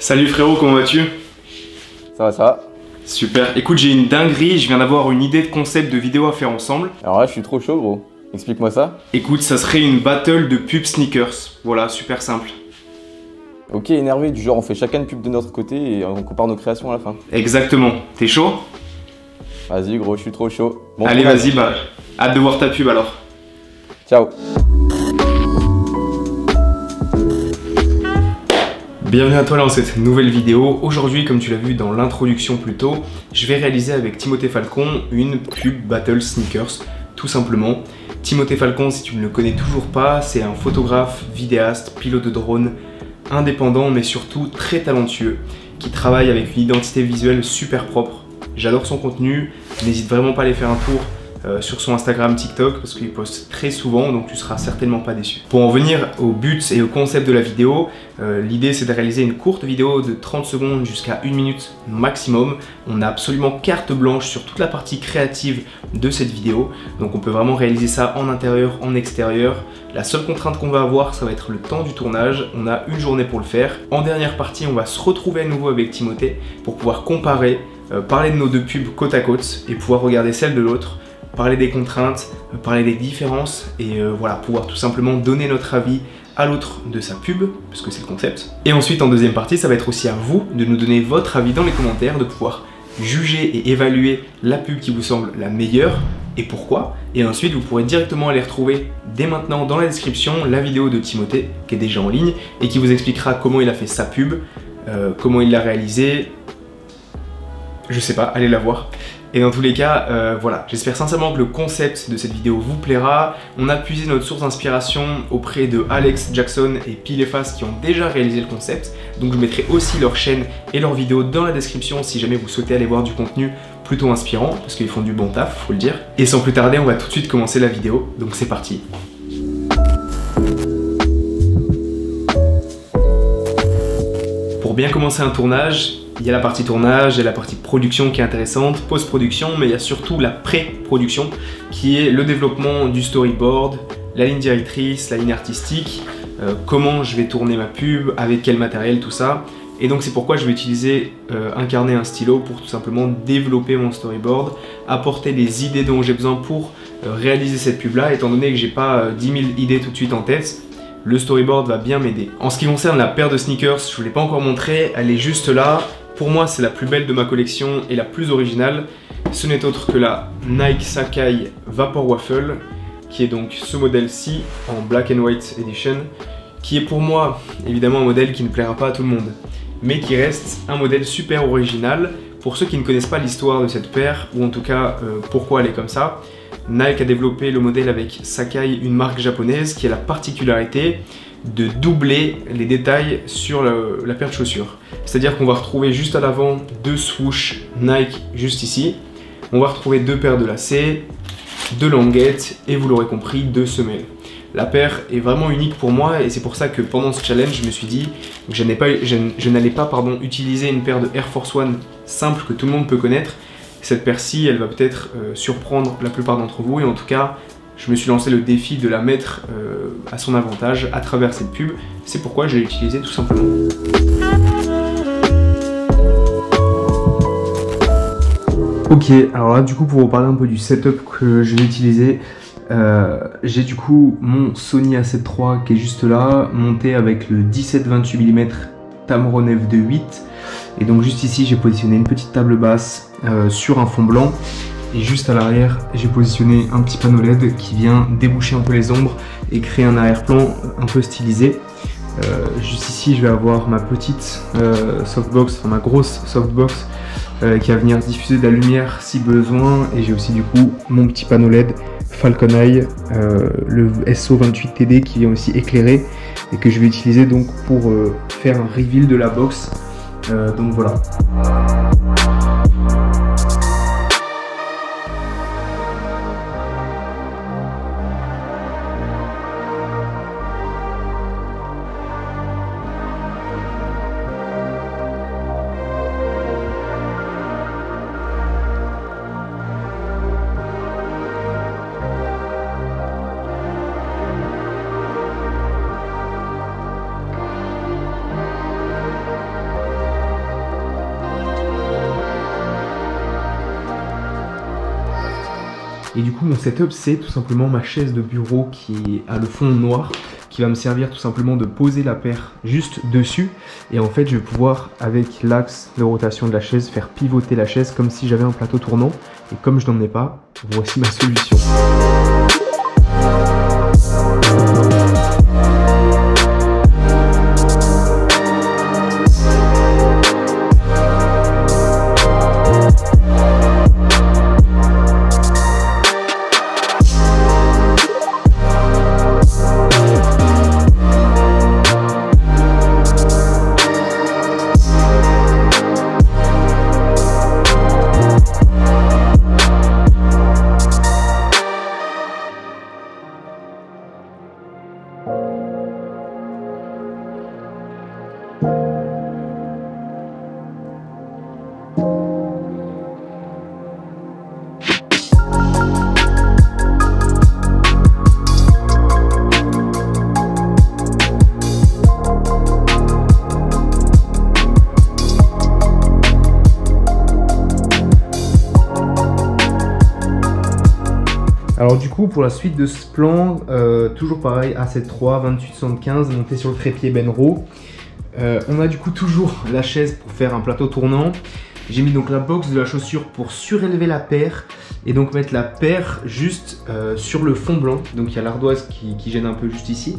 Salut frérot, comment vas-tu? Ça va, ça va. Super, écoute j'ai une dinguerie, je viens d'avoir une idée de concept de vidéo à faire ensemble. Alors là je suis trop chaud gros, explique-moi ça. Écoute, ça serait une battle de pub sneakers, voilà, super simple. Ok, énervé, du genre on fait chacun une pub de notre côté et on compare nos créations à la fin. Exactement, t'es chaud? Vas-y gros, je suis trop chaud. Bon, allez vas-y, bah, hâte de voir ta pub alors. Ciao. Bienvenue à toi dans cette nouvelle vidéo. Aujourd'hui, comme tu l'as vu dans l'introduction plus tôt, je vais réaliser avec Timothée Falcon une pub battle sneakers, tout simplement. Timothée Falcon, si tu ne le connais toujours pas, c'est un photographe, vidéaste, pilote de drone, indépendant mais surtout très talentueux, qui travaille avec une identité visuelle super propre. J'adore son contenu, n'hésite vraiment pas à aller faire un tour sur son Instagram, TikTok, parce qu'il poste très souvent, donc tu seras certainement pas déçu. Pour en venir au but et au concept de la vidéo, l'idée c'est de réaliser une courte vidéo de 30 secondes jusqu'à 1 minute maximum. On a absolument carte blanche sur toute la partie créative de cette vidéo, donc on peut vraiment réaliser ça en intérieur, en extérieur. La seule contrainte qu'on va avoir, ça va être le temps du tournage. On a une journée pour le faire. En dernière partie, on va se retrouver à nouveau avec Timothée pour pouvoir comparer, parler de nos deux pubs côte à côte et pouvoir regarder celle de l'autre, parler des contraintes, parler des différences et voilà, pouvoir tout simplement donner notre avis à l'autre de sa pub, parce que c'est le concept. Et ensuite, en deuxième partie, ça va être aussi à vous de nous donner votre avis dans les commentaires, de pouvoir juger et évaluer la pub qui vous semble la meilleure et pourquoi. Et ensuite, vous pourrez directement aller retrouver dès maintenant dans la description la vidéo de Timothée qui est déjà en ligne et qui vous expliquera comment il a fait sa pub, comment il l'a réalisée. Je sais pas, allez la voir. Et dans tous les cas, voilà, j'espère sincèrement que le concept de cette vidéo vous plaira. On a puisé notre source d'inspiration auprès de Alex Jackson et Pile et Face qui ont déjà réalisé le concept. Donc je mettrai aussi leur chaîne et leurs vidéos dans la description si jamais vous souhaitez aller voir du contenu plutôt inspirant, parce qu'ils font du bon taf, faut le dire. Et sans plus tarder, on va tout de suite commencer la vidéo, donc c'est parti. Pour bien commencer un tournage, il y a la partie tournage, il y a la partie production qui est intéressante, post-production, mais il y a surtout la pré-production qui est le développement du storyboard, la ligne directrice, la ligne artistique, comment je vais tourner ma pub, avec quel matériel, tout ça. Et donc c'est pourquoi je vais utiliser un carnet, un stylo pour tout simplement développer mon storyboard, apporter les idées dont j'ai besoin pour réaliser cette pub là, étant donné que j'ai pas 10 000 idées tout de suite en tête. Le storyboard va bien m'aider. En ce qui concerne la paire de sneakers, je ne vous l'ai pas encore montré, elle est juste là. Pour moi, c'est la plus belle de ma collection et la plus originale. Ce n'est autre que la Nike Sacai Vapor Waffle, qui est donc ce modèle-ci en Black and White Edition, qui est pour moi évidemment un modèle qui ne plaira pas à tout le monde, mais qui reste un modèle super original. Pour ceux qui ne connaissent pas l'histoire de cette paire, ou en tout cas pourquoi elle est comme ça, Nike a développé le modèle avec Sacai, une marque japonaise qui a la particularité de doubler les détails sur la paire de chaussures. C'est-à-dire qu'on va retrouver juste à l'avant deux swoosh Nike juste ici. On va retrouver deux paires de lacets, deux languettes et vous l'aurez compris, deux semelles. La paire est vraiment unique pour moi et c'est pour ça que pendant ce challenge, je me suis dit que je n'allais pas utiliser une paire de Air Force One simple que tout le monde peut connaître. Cette paire-ci, elle va peut-être surprendre la plupart d'entre vous et en tout cas, je me suis lancé le défi de la mettre à son avantage à travers cette pub. C'est pourquoi je l'ai utilisée tout simplement. Ok, alors là du coup pour vous parler un peu du setup que je vais utiliser, j'ai du coup mon Sony A7 III qui est juste là, monté avec le 17-28 mm Tamron f2.8. Et donc juste ici j'ai positionné une petite table basse sur un fond blanc. Et juste à l'arrière, j'ai positionné un petit panneau LED qui vient déboucher un peu les ombres et créer un arrière-plan un peu stylisé. Juste ici, je vais avoir ma petite softbox, enfin ma grosse softbox qui va venir diffuser de la lumière si besoin. Et j'ai aussi du coup mon petit panneau LED Falcon Eye, le SO28TD qui vient aussi éclairer et que je vais utiliser donc pour faire un reveal de la box. Donc voilà. Et du coup mon setup c'est tout simplement ma chaise de bureau qui a le fond noir, qui va me servir tout simplement de poser la paire juste dessus. Et en fait je vais pouvoir, avec l'axe de rotation de la chaise, faire pivoter la chaise comme si j'avais un plateau tournant. Et comme je n'en ai pas, voici ma solution. Alors du coup pour la suite de ce plan, toujours pareil, A7-3, 28-75, monté sur le trépied Benro. On a du coup toujours la chaise pour faire un plateau tournant. J'ai mis donc la box de la chaussure pour surélever la paire et donc mettre la paire juste sur le fond blanc. Donc il y a l'ardoise qui gêne un peu juste ici.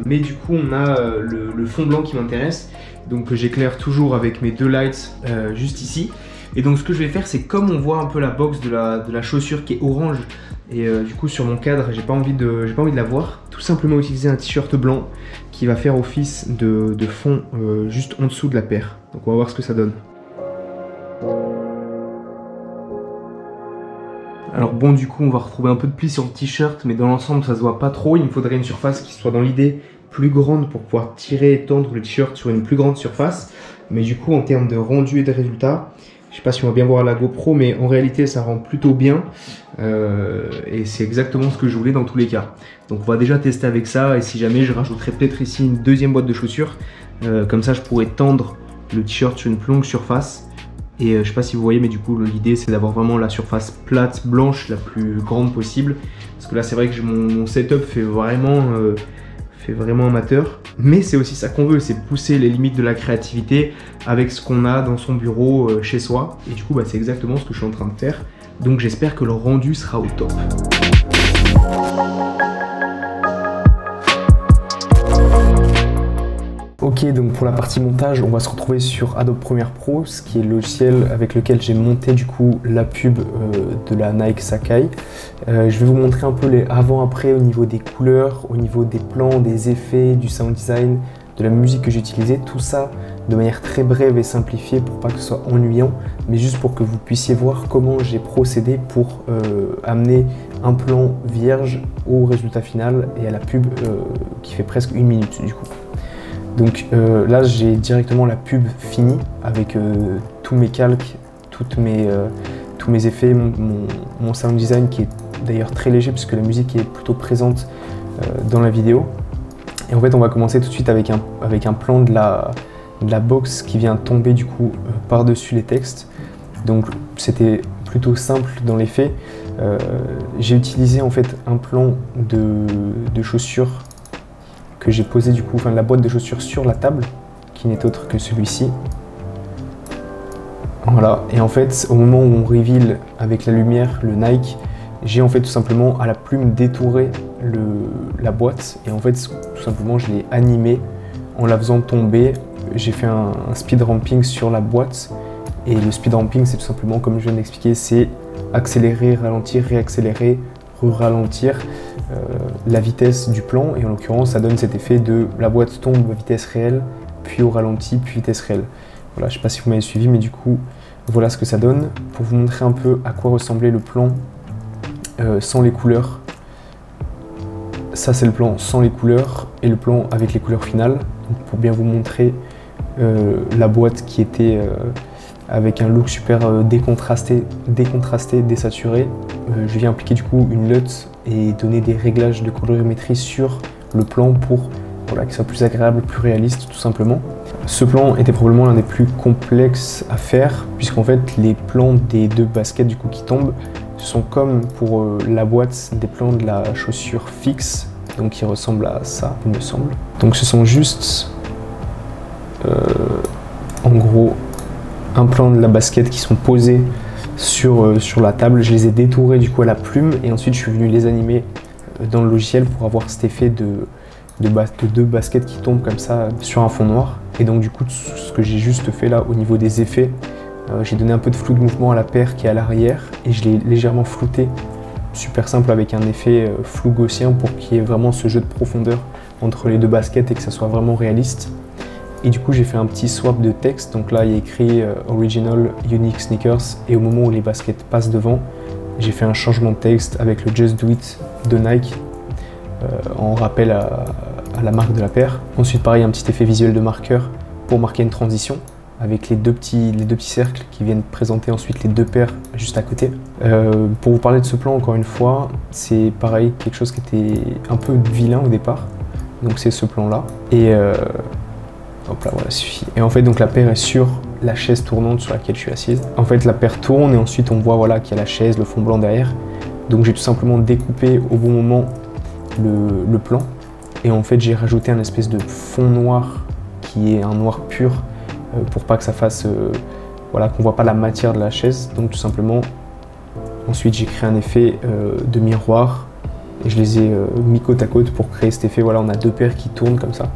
Mais du coup on a le fond blanc qui m'intéresse. Donc j'éclaire toujours avec mes deux lights juste ici. Et donc ce que je vais faire, c'est comme on voit un peu la box de la chaussure qui est orange et du coup sur mon cadre j'ai pas envie de la voir, tout simplement utiliser un t-shirt blanc qui va faire office de fond juste en dessous de la paire. Donc on va voir ce que ça donne. Alors bon, du coup on va retrouver un peu de plis sur le t-shirt, mais dans l'ensemble ça se voit pas trop. Il me faudrait une surface qui soit dans l'idée plus grande pour pouvoir tirer et tendre le t-shirt sur une plus grande surface. Mais du coup en termes de rendu et de résultat, je sais pas si on va bien voir à la GoPro, mais en réalité ça rend plutôt bien et c'est exactement ce que je voulais dans tous les cas. Donc on va déjà tester avec ça, et si jamais je rajouterai peut-être ici une deuxième boîte de chaussures, comme ça je pourrais tendre le t-shirt sur une plus longue surface. Et je sais pas si vous voyez, mais du coup l'idée c'est d'avoir vraiment la surface plate, blanche, la plus grande possible. Parce que là c'est vrai que mon setup fait vraiment amateur. Mais c'est aussi ça qu'on veut, c'est pousser les limites de la créativité avec ce qu'on a dans son bureau chez soi. Et du coup c'est exactement ce que je suis en train de faire. Donc j'espère que le rendu sera au top. Ok, donc pour la partie montage, on va se retrouver sur Adobe Premiere Pro, ce qui est le logiciel avec lequel j'ai monté du coup la pub de la Nike Sacai. Je vais vous montrer un peu les avant-après au niveau des couleurs, au niveau des plans, des effets, du sound design, de la musique que j'ai utilisée, tout ça de manière très brève et simplifiée pour pas que ce soit ennuyant, mais juste pour que vous puissiez voir comment j'ai procédé pour amener un plan vierge au résultat final et à la pub qui fait presque 1 minute du coup. Donc là j'ai directement la pub finie avec tous mes calques, tous mes effets, mon sound design qui est d'ailleurs très léger puisque la musique est plutôt présente dans la vidéo. Et en fait on va commencer tout de suite avec un plan de la box qui vient tomber du coup par-dessus les textes. Donc c'était plutôt simple dans les faits. J'ai utilisé en fait un plan de chaussures que j'ai posé du coup, enfin la boîte de chaussures sur la table, qui n'est autre que celui-ci. Voilà, et en fait, au moment où on reveal avec la lumière le Nike, j'ai en fait tout simplement à la plume détouré la boîte, et en fait tout simplement je l'ai animé en la faisant tomber. J'ai fait un speed ramping sur la boîte, et le speed ramping c'est tout simplement, comme je viens d'expliquer, c'est accélérer, ralentir, réaccélérer, ralentir la vitesse du plan, et en l'occurrence ça donne cet effet de la boîte tombe à vitesse réelle, puis au ralenti, puis vitesse réelle. Voilà, je sais pas si vous m'avez suivi, mais du coup voilà ce que ça donne. Pour vous montrer un peu à quoi ressemblait le plan sans les couleurs, ça c'est le plan sans les couleurs et le plan avec les couleurs finales. Donc, pour bien vous montrer la boîte qui était avec un look super décontrasté, désaturé. Je viens appliquer du coup une LUT et donner des réglages de colorimétrie sur le plan pour qu'il soit plus agréable, plus réaliste tout simplement. Ce plan était probablement l'un des plus complexes à faire puisqu'en fait les plans des deux baskets du coup qui tombent Ce sont comme pour la boîte des plans de la chaussure fixe, donc qui ressemble à ça, il me semble. Donc ce sont juste, en gros, un plan de la basket qui sont posés sur la table. Je les ai détourés du coup à la plume et ensuite je suis venu les animer dans le logiciel pour avoir cet effet de deux baskets qui tombent comme ça sur un fond noir. Et donc du coup, ce que j'ai juste fait là au niveau des effets, j'ai donné un peu de flou de mouvement à la paire qui est à l'arrière et je l'ai légèrement flouté, super simple avec un effet flou gaussien pour qu'il y ait vraiment ce jeu de profondeur entre les deux baskets et que ça soit vraiment réaliste. Et du coup, j'ai fait un petit swap de texte. Donc là, il y a écrit Original Unique Sneakers et au moment où les baskets passent devant, j'ai fait un changement de texte avec le Just Do It de Nike en rappel à la marque de la paire. Ensuite, pareil, un petit effet visuel de marqueur pour marquer une transition avec les deux petits cercles qui viennent présenter ensuite les deux paires juste à côté. Pour vous parler de ce plan, encore une fois, c'est pareil, quelque chose qui était un peu vilain au départ. Donc c'est ce plan-là. Et hop là, voilà, suffit. Et en fait, donc la paire est sur la chaise tournante sur laquelle je suis assise. En fait, la paire tourne et ensuite on voit voilà, qu'il y a la chaise, le fond blanc derrière. Donc j'ai tout simplement découpé au bon moment le plan. Et en fait, j'ai rajouté un espèce de fond noir qui est un noir pur pour pas que ça fasse, voilà, qu'on voit pas la matière de la chaise. Donc tout simplement, ensuite j'ai créé un effet de miroir et je les ai mis côte à côte pour créer cet effet. Voilà, on a deux paires qui tournent comme ça.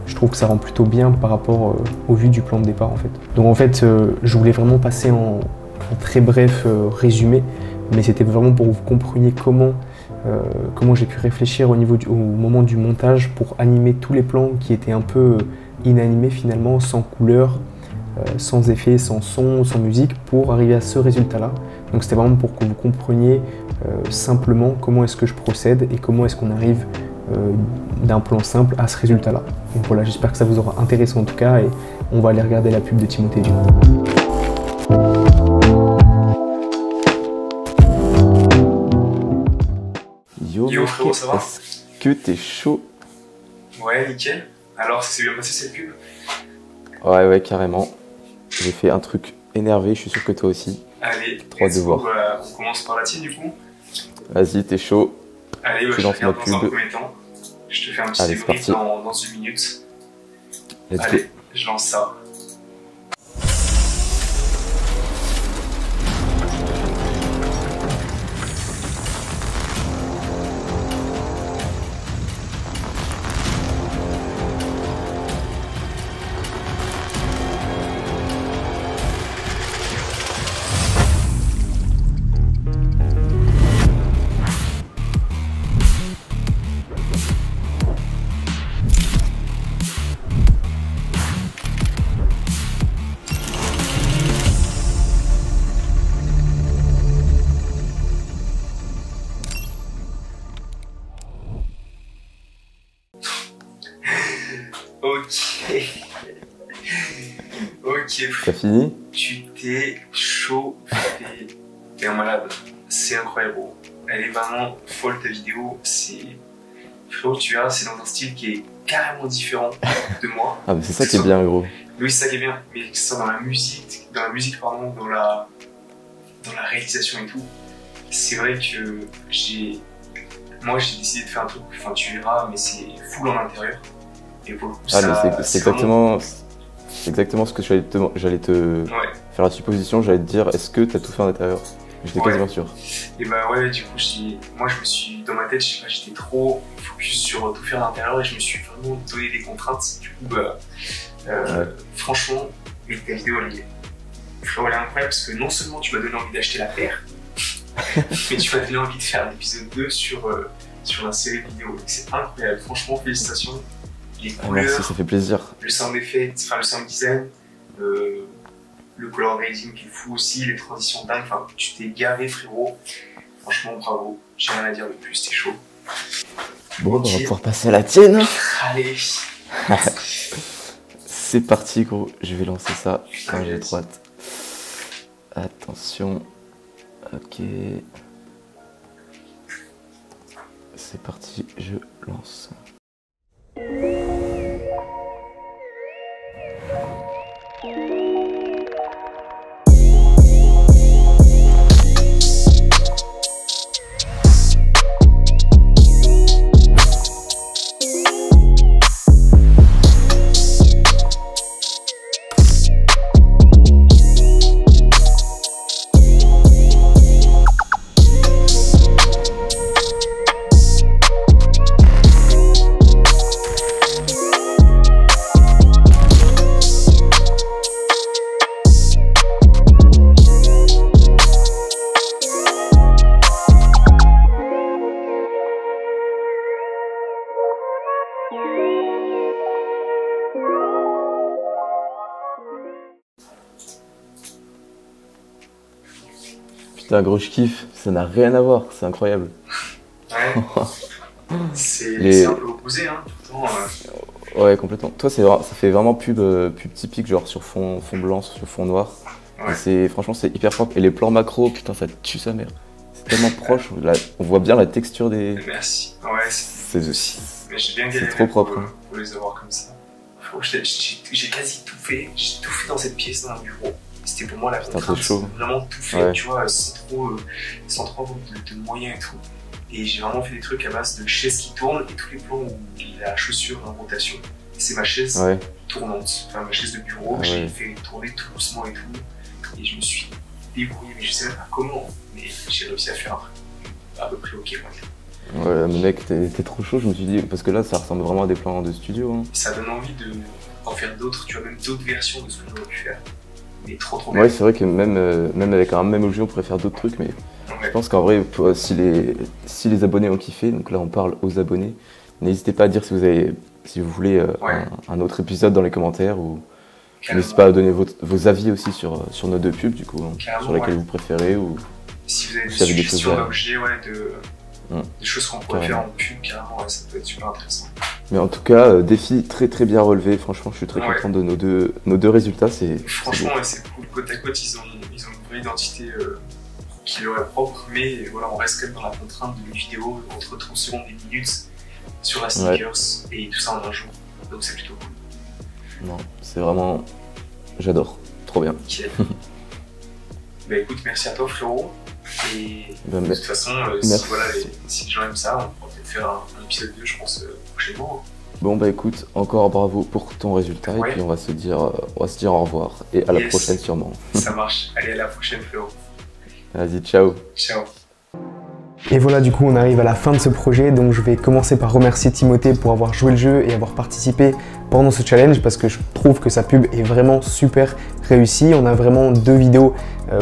Je trouve que ça rend plutôt bien par rapport aux vues du plan de départ en fait. Donc en fait, je voulais vraiment passer en très bref résumé, mais c'était vraiment pour que vous compreniez comment j'ai pu réfléchir au moment du montage pour animer tous les plans qui étaient un peu inanimés finalement, sans couleur, sans effet, sans son, sans musique, pour arriver à ce résultat-là. Donc c'était vraiment pour que vous compreniez simplement comment est-ce que je procède et comment est-ce qu'on arrive d'un plan simple à ce résultat-là. Donc voilà, j'espère que ça vous aura intéressé en tout cas et on va aller regarder la pub de Timothée du coup. Yo frérot, ça va? Est-ce que t'es chaud? Ouais, nickel. Alors, ça s'est bien passé cette pub? Ouais, carrément. J'ai fait un truc énervé, je suis sûr que toi aussi. Allez, trop hâte de voir. On commence par la tienne du coup. Vas-y, t'es chaud. Allez, je lance ma pub. Dans un pub. premier temps. Je te fais un petit Allez, débrief c'est dans une minute. Let's Allez, go. je lance ça. Ok. Ok, T'as fini? tu t'es chauffé. T'es un malade. C'est incroyable, bro. Elle est vraiment folle ta vidéo. C'est. Frérot, tu verras, c'est dans un style qui est carrément différent de moi. Ah, mais c'est ça qui est bien, gros. Oui, c'est ça qui est bien. Mais que ce soit dans la musique, pardon, dans la réalisation et tout. C'est vrai que moi, j'ai décidé de faire un truc, enfin, tu verras, mais c'est full en intérieur. Et pour le coup, c'est exactement ce que j'allais te faire la supposition, j'allais te dire est-ce que t'as tout fait en intérieur? J'étais quasiment sûr. Et bah ouais, du coup, moi je me suis, dans ma tête, je sais pas, j'étais trop focus sur tout faire à l'intérieur et je me suis vraiment donné des contraintes. Du coup, franchement, ta vidéo, elle est incroyable parce que non seulement tu m'as donné envie d'acheter la paire, mais tu m'as donné envie de faire l'épisode 2 sur la série vidéo. C'est incroyable, franchement, félicitations. Les couleurs, merci, ça fait plaisir. Le sound effect, enfin le sound design, le color grading qui est fou aussi, les transitions dingues, enfin tu t'es garé frérot. Franchement bravo, j'ai rien à dire de plus, t'es chaud. Bon, okay. On va pouvoir passer à la tienne. Allez. C'est parti gros, je vais lancer ça. J'ai trop hâte. Attention. Ok. C'est parti, je lance. Putain, gros, je kiffe. Ça n'a rien à voir, c'est incroyable. Ouais. C'est un peu opposé, hein, tout le temps. Ouais, complètement. Toi, ça fait vraiment pub typique, genre sur fond blanc, sur fond noir. Ouais. Franchement, c'est hyper propre. Et les plans macro, putain, ça tue sa mère. C'est tellement proche, là, on voit bien la texture des... Merci. Ouais, mais j'ai bien galéré trop propre, pour les avoir comme ça. J'ai quasi tout fait. J'ai tout fait dans cette pièce, dans un bureau. C'était pour moi la contrainte, vraiment tout fait, tu vois, sans trop de moyens et tout. Et j'ai vraiment fait des trucs à base de chaises qui tournent et tous les plans où la chaussure est en rotation. C'est ma chaise tournante, enfin ma chaise de bureau que j'ai fait tourner tout doucement et tout. Et je me suis débrouillé, mais je sais même pas comment, mais j'ai réussi à faire un truc à peu près ok. Ouais, mais mec, t'es trop chaud, je me suis dit, parce que là ça ressemble vraiment à des plans de studio. Hein. Ça donne envie d'en faire d'autres, tu vois, même d'autres versions de ce que j'aurais pu faire. Mais trop bien. Ouais, c'est vrai que même avec un même objet, on pourrait faire d'autres trucs, mais je pense qu'en vrai, si les abonnés ont kiffé, donc là on parle aux abonnés, n'hésitez pas à dire si vous voulez un autre épisode dans les commentaires, ou n'hésitez pas à donner vos avis aussi sur nos deux pubs, du coup, sur lesquelles vous préférez, ou si vous avez des suggestions d'objets, des choses qu'on pourrait faire en pub, carrément, ça peut être super intéressant. Mais en tout cas, défi très bien relevé. Franchement, je suis très content de nos deux résultats. Franchement, c'est cool. Côte à côte, ils ont une vraie identité qui leur est propre, mais voilà, on reste quand même dans la contrainte d'une vidéo entre 30 secondes et minutes sur la sneakers et tout ça en un jour. Donc c'est plutôt cool. Non, c'est vraiment... J'adore. Trop bien. Okay. Bah écoute, merci à toi Floro. Et de toute façon, si les gens aiment ça, on pourra peut-être faire un épisode 2, je pense, prochainement. Bon bah écoute, encore bravo pour ton résultat, et puis on va se dire au revoir, et à la prochaine sûrement. Ça marche, allez à la prochaine Floro. Vas-y, ciao. Ciao. Et voilà, du coup on arrive à la fin de ce projet, donc je vais commencer par remercier Timothée pour avoir joué le jeu et avoir participé pendant ce challenge, parce que je trouve que sa pub est vraiment super réussie. On a vraiment deux vidéos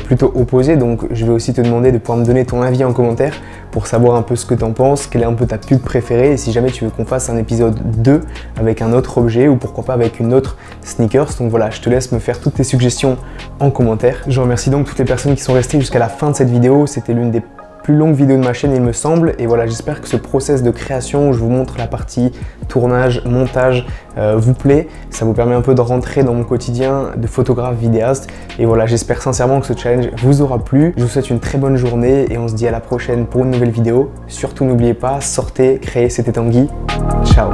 plutôt opposées, donc je vais aussi te demander de pouvoir me donner ton avis en commentaire pour savoir un peu ce que tu en penses, quelle est un peu ta pub préférée, et si jamais tu veux qu'on fasse un épisode 2 avec un autre objet, ou pourquoi pas avec une autre sneakers. Donc voilà, je te laisse me faire toutes tes suggestions en commentaire. Je remercie donc toutes les personnes qui sont restées jusqu'à la fin de cette vidéo. C'était l'une des plus longue vidéo de ma chaîne, il me semble, et voilà, j'espère que ce process de création où je vous montre la partie tournage, montage vous plaît. Ça vous permet un peu de rentrer dans mon quotidien de photographe vidéaste, et voilà, j'espère sincèrement que ce challenge vous aura plu. Je vous souhaite une très bonne journée et on se dit à la prochaine pour une nouvelle vidéo. Surtout n'oubliez pas, sortez, créez, c'était Tanguy. Ciao.